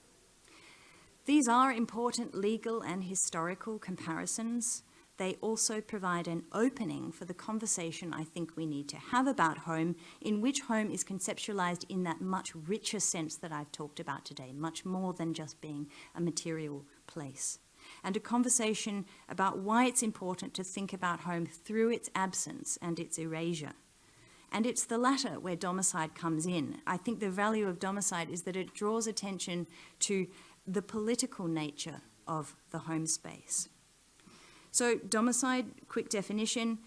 These are important legal and historical comparisons. They also provide an opening for the conversation I think we need to have about home, in which home is conceptualized in that much richer sense that I've talked about today, much more than just being a material place. And a conversation about why it's important to think about home through its absence and its erasure. And it's the latter where domicide comes in. I think the value of domicide is that it draws attention to the political nature of the home space. So domicide, quick definition,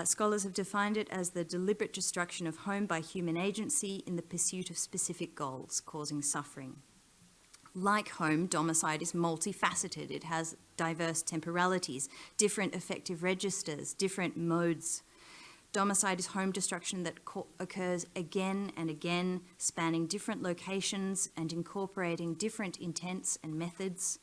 scholars have defined it as the deliberate destruction of home by human agency in the pursuit of specific goals, causing suffering. Like home, domicide is multifaceted. It has diverse temporalities, different effective registers, different modes. Domicide is home destruction that occurs again and again, spanning different locations and incorporating different intents and methods.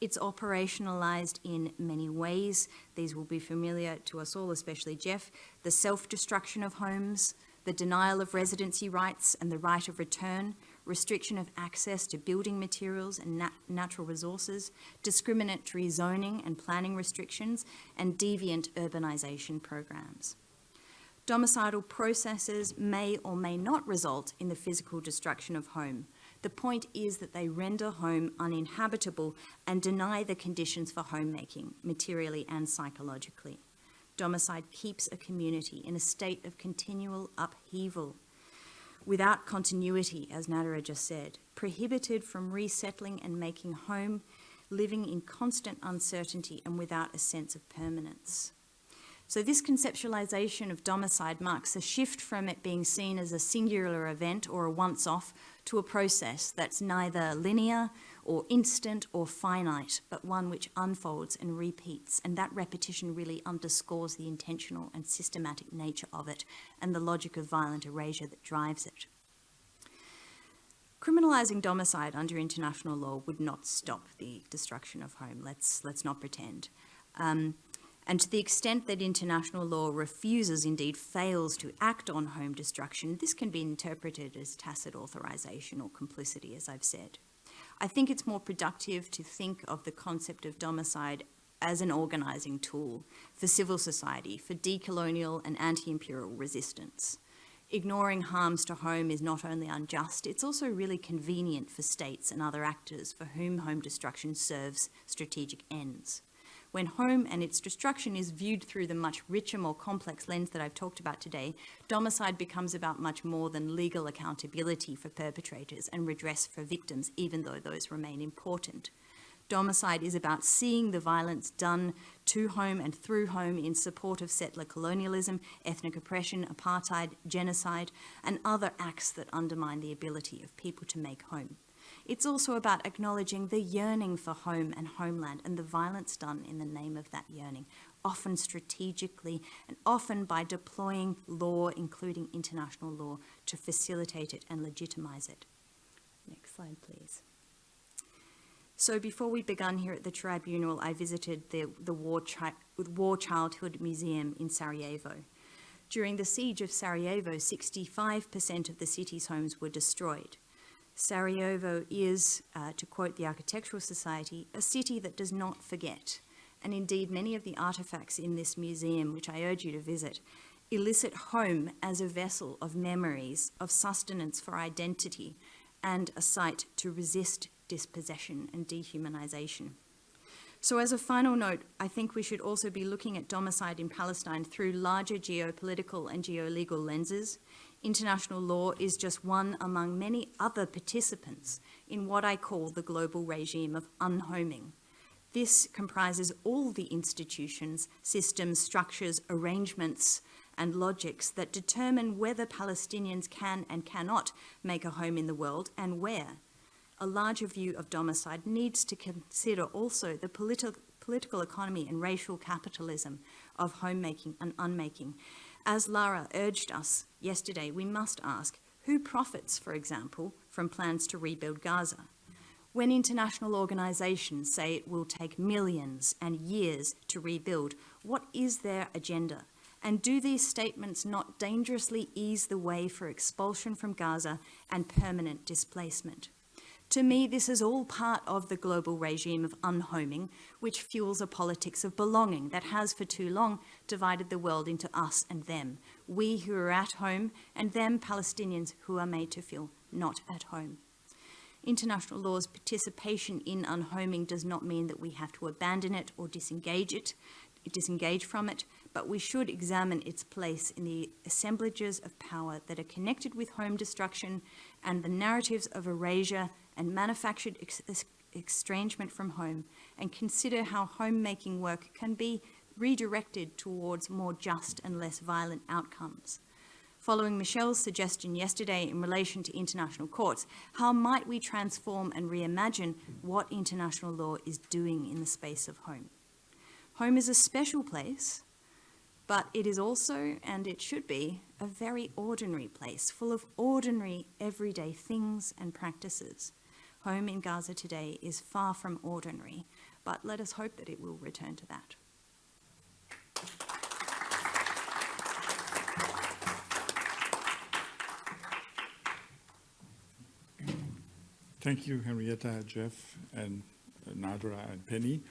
It's operationalized in many ways. These will be familiar to us all, especially Jeff. The self-destruction of homes, the denial of residency rights and the right of return, restriction of access to building materials and natural resources, discriminatory zoning and planning restrictions, and deviant urbanization programs. Domicidal processes may or may not result in the physical destruction of home. The point is that they render home uninhabitable and deny the conditions for homemaking, materially and psychologically. Domicide keeps a community in a state of continual upheaval, without continuity, as Nadera just said, prohibited from resettling and making home, living in constant uncertainty and without a sense of permanence. So this conceptualization of domicide marks a shift from it being seen as a singular event or a once-off to a process that's neither linear or instant or finite, but one which unfolds and repeats, and that repetition really underscores the intentional and systematic nature of it and the logic of violent erasure that drives it. Criminalising domicide under international law would not stop the destruction of home. Let's not pretend. And to the extent that international law refuses, indeed fails to act on home destruction, this can be interpreted as tacit authorisation or complicity, as I've said. I think it's more productive to think of the concept of domicide as an organising tool for civil society, for decolonial and anti-imperial resistance. Ignoring harms to home is not only unjust, it's also really convenient for states and other actors for whom home destruction serves strategic ends. When home and its destruction is viewed through the much richer, more complex lens that I've talked about today, domicide becomes about much more than legal accountability for perpetrators and redress for victims, even though those remain important. Domicide is about seeing the violence done to home and through home in support of settler colonialism, ethnic oppression, apartheid, genocide, and other acts that undermine the ability of people to make home. It's also about acknowledging the yearning for home and homeland and the violence done in the name of that yearning, often strategically and often by deploying law, including international law, to facilitate it and legitimise it. Next slide, please. So before we began here at the tribunal, I visited the War Childhood Museum in Sarajevo. During the siege of Sarajevo, 65% of the city's homes were destroyed. Sarajevo is, to quote the Architectural Society, a city that does not forget. And indeed, many of the artefacts in this museum, which I urge you to visit, elicit home as a vessel of memories, of sustenance for identity, and a site to resist dispossession and dehumanization. So as a final note, I think we should also be looking at domicide in Palestine through larger geopolitical and geolegal lenses. International law is just one among many other participants in what I call the global regime of unhoming. This comprises all the institutions, systems, structures, arrangements, and logics that determine whether Palestinians can and cannot make a home in the world and where. A larger view of domicide needs to consider also the political economy and racial capitalism of homemaking and unmaking. As Lara urged us yesterday, we must ask, who profits, for example, from plans to rebuild Gaza? When international organisations say it will take millions and years to rebuild, what is their agenda? And do these statements not dangerously ease the way for expulsion from Gaza and permanent displacement? To me, this is all part of the global regime of unhoming, which fuels a politics of belonging that has for too long divided the world into us and them, we who are at home and them, Palestinians, who are made to feel not at home. International law's participation in unhoming does not mean that we have to abandon it or disengage from it, but we should examine its place in the assemblages of power that are connected with home destruction and the narratives of erasure and manufactured estrangement from home, and consider how homemaking work can be redirected towards more just and less violent outcomes. Following Michelle's suggestion yesterday in relation to international courts, how might we transform and reimagine what international law is doing in the space of home? Home is a special place, but it is also, and it should be, a very ordinary place, full of ordinary, everyday things and practices. Home in Gaza today is far from ordinary, but let us hope that it will return to that. Thank you, Henrietta, Jeff, and Nadera and Penny.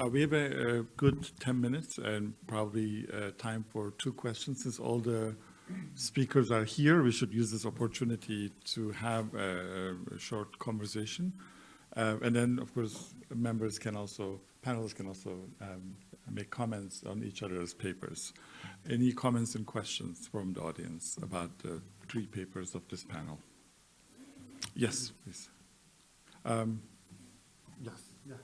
We have a good 10 minutes and probably time for 2 questions. Since all the speakers are here, we should use this opportunity to have a short conversation. And then, of course, panelists can also make comments on each other's papers. Any comments and questions from the audience about the 3 papers of this panel? Yes, please. Yes. Yeah.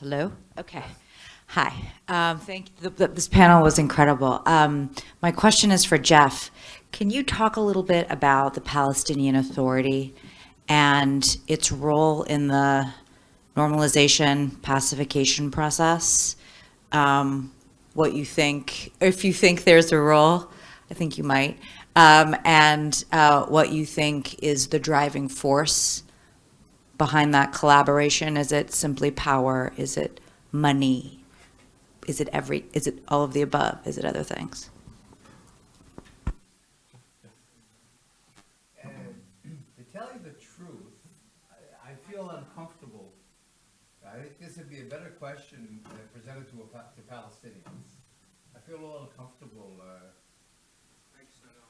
Hello? Okay. Hi. This panel was incredible. My question is for Jeff. Can you talk a little bit about the Palestinian Authority and its role in the normalization, pacification process? What you think, if you think there's a role, I think you might, and what you think is the driving force behind that collaboration? Is it simply power? Is it money? Is it all of the above? Is it other things? To tell you the truth, I feel uncomfortable. I think this would be a better question presented to Palestinians. I feel a little uncomfortable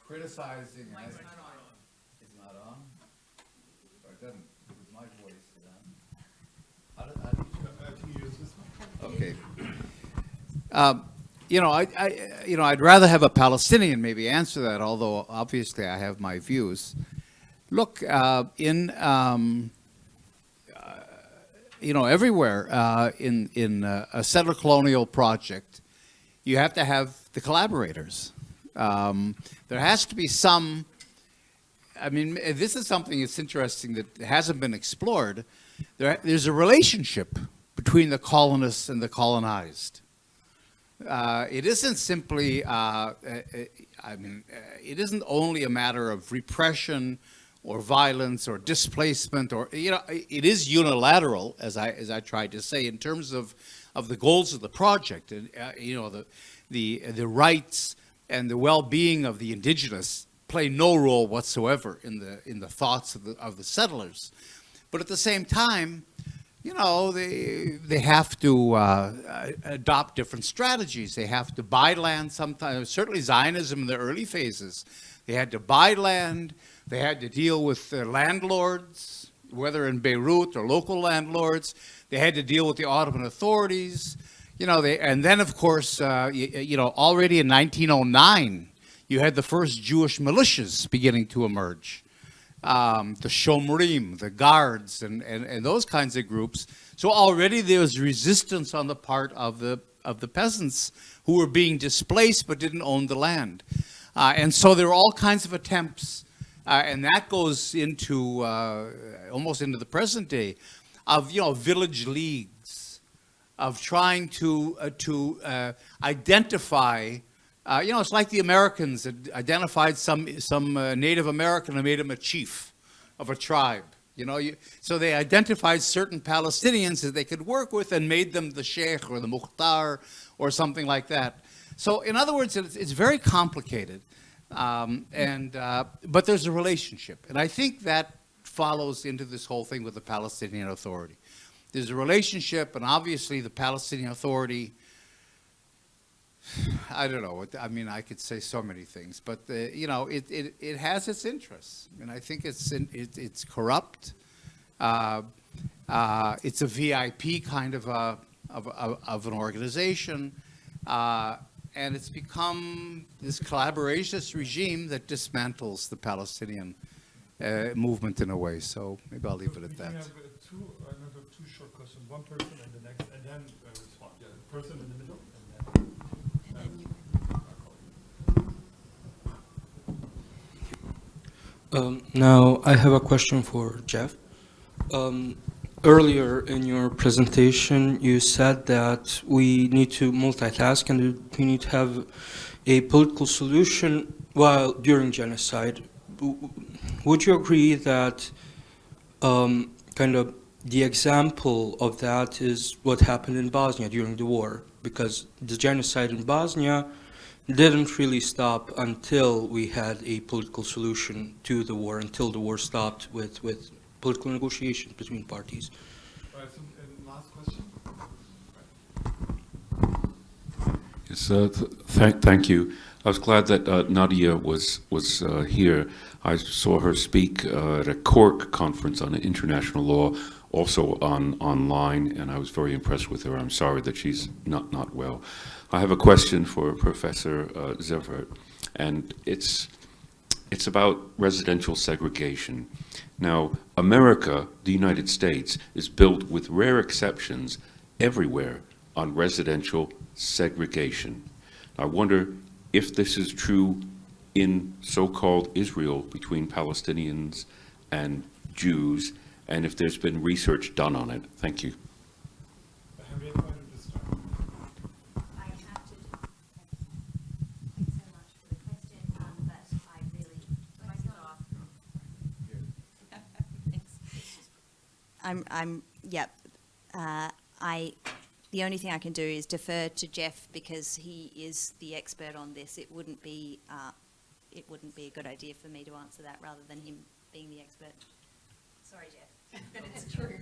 criticizing. It's not on? Or it doesn't? With my voice, is on? How do you use this one? Okay. I'd rather have a Palestinian maybe answer that, although obviously I have my views. Look, everywhere in a settler colonial project, you have to have the collaborators. There has to be some. I mean, this is something that's interesting that hasn't been explored. There's a relationship between the colonists and the colonized. It isn't simply, it isn't only a matter of repression or violence or displacement, or, it is unilateral, as I tried to say, in terms of the goals of the project, and the rights and the well-being of the indigenous play no role whatsoever in the thoughts of the settlers. But at the same time, they have to adopt different strategies. They have to buy land sometimes. Certainly Zionism in the early phases, they had to buy land. They had to deal with their landlords, whether in Beirut or local landlords. They had to deal with the Ottoman authorities. And then, of course, already in 1909, you had the first Jewish militias beginning to emerge. The Shomrim, the Guards, and those kinds of groups. So already there was resistance on the part of the peasants who were being displaced but didn't own the land. And so there were all kinds of attempts, and that goes into almost into the present day, of village leagues, of trying to identify. It's like the Americans had identified some Native American and made him a chief of a tribe. So they identified certain Palestinians that they could work with and made them the sheikh or the mukhtar or something like that. So in other words, it's very complicated, but there's a relationship, and I think that follows into this whole thing with the Palestinian Authority. There's a relationship, and obviously the Palestinian Authority. I don't know. I mean, I could say so many things, but it has its interests, and I think it's corrupt. It's a VIP kind of an organization, and it's become this collaborationist regime that dismantles the Palestinian movement in a way. So maybe I'll leave it at that. We have another two short questions. One person and the next, and then respond. Yeah, the person in the middle. Now, I have a question for Jeff. Earlier in your presentation, you said that we need to multitask and we need to have a political solution during genocide. Would you agree that kind of the example of that is what happened in Bosnia during the war? Because the genocide in Bosnia didn't really stop until we had a political solution to the war, until the war stopped with political negotiations between parties. All right, so, last question. Yes, thank you. I was glad that Nadia was here. I saw her speak at a Cork conference on international law, also online, and I was very impressed with her. I'm sorry that she's not well. I have a question for Professor Zeffert, and it's about residential segregation. Now, America, the United States, is built with rare exceptions everywhere on residential segregation. I wonder if this is true in so-called Israel between Palestinians and Jews, and if there's been research done on it. Thank you. I have to. Thanks so much for the question, but I really. Yep. The only thing I can do is defer to Jeff because he is the expert on this. It wouldn't be a good idea for me to answer that rather than him being the expert. Sorry, Jeff, but it's true.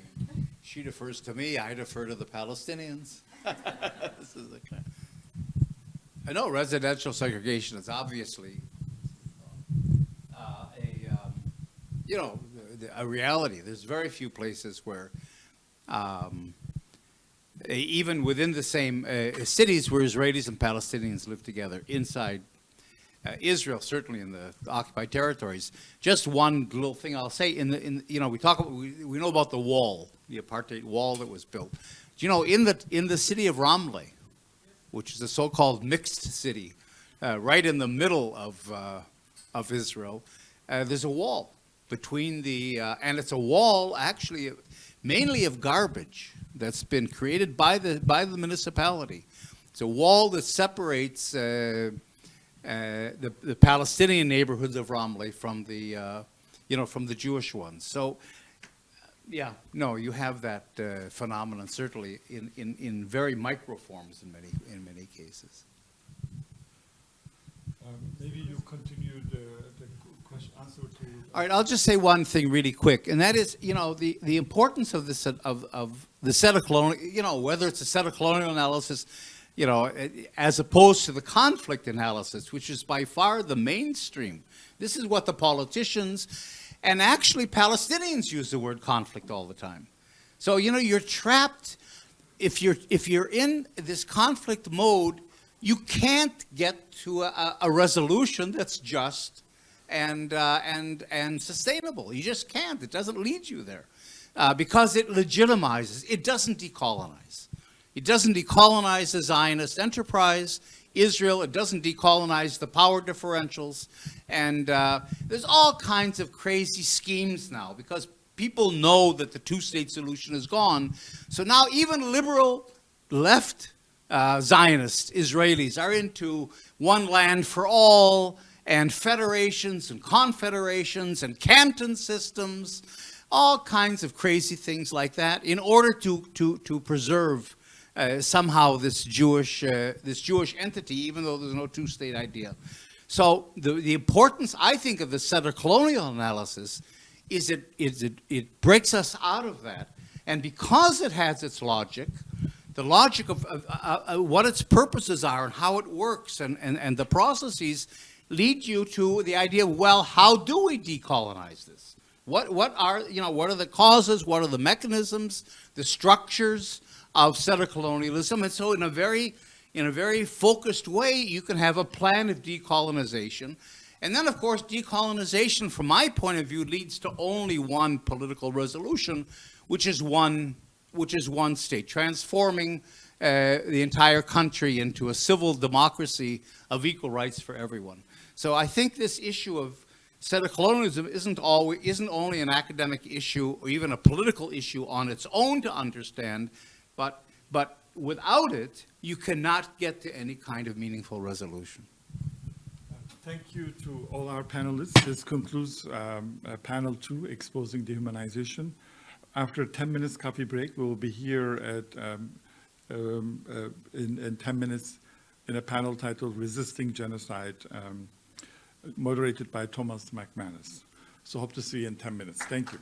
She defers to me, I defer to the Palestinians. This is I know residential segregation is obviously a reality. There's very few places where even within the same cities where Israelis and Palestinians live together inside Israel, certainly in the occupied territories. Just one little thing I'll say: we know about the wall, the apartheid wall that was built. Do you know in the city of Ramleh, which is a so-called mixed city, right in the middle of Israel, there's a wall between and it's a wall actually mainly of garbage that's been created by the municipality. It's a wall that separates the Palestinian neighborhoods of Ramleh from the Jewish ones. So, yeah, no, you have that phenomenon certainly in very micro forms in many cases. Maybe you continue the question answer to. All right, I'll just say one thing really quick, and that is, the importance of this of the set of colonial, whether it's a set of colonial analysis, as opposed to the conflict analysis, which is by far the mainstream. This is what the politicians and actually Palestinians use the word conflict all the time. So, you're trapped. If you're in this conflict mode, you can't get to a resolution that's just and sustainable. You just can't. It doesn't lead you there because it legitimizes. It doesn't decolonize. It doesn't decolonize the Zionist enterprise, Israel. It doesn't decolonize the power differentials. And there's all kinds of crazy schemes now because people know that the two-state solution is gone. So now even liberal left Zionist Israelis are into one land for all and federations and confederations and canton systems, all kinds of crazy things like that in order to preserve somehow this Jewish entity, even though there's no two-state idea. So the importance, I think, of the set of colonial analysis is it breaks us out of that. And because it has its logic, the logic of what its purposes are and how it works and the processes lead you to the idea of, well, how do we decolonize this? What are the causes, what are the mechanisms, the structures of settler colonialism? And so in a very focused way, you can have a plan of decolonization. And then, of course, decolonization, from my point of view, leads to only one political resolution, which is one state, transforming the entire country into a civil democracy of equal rights for everyone. So I think this issue of settler colonialism isn't only an academic issue or even a political issue on its own to understand, but without it, you cannot get to any kind of meaningful resolution. Thank you to all our panelists. This concludes panel 2, Exposing Dehumanization. After a 10 minutes coffee break, we will be here at in 10 minutes in a panel titled Resisting Genocide, moderated by Thomas McManus. So hope to see you in 10 minutes. Thank you.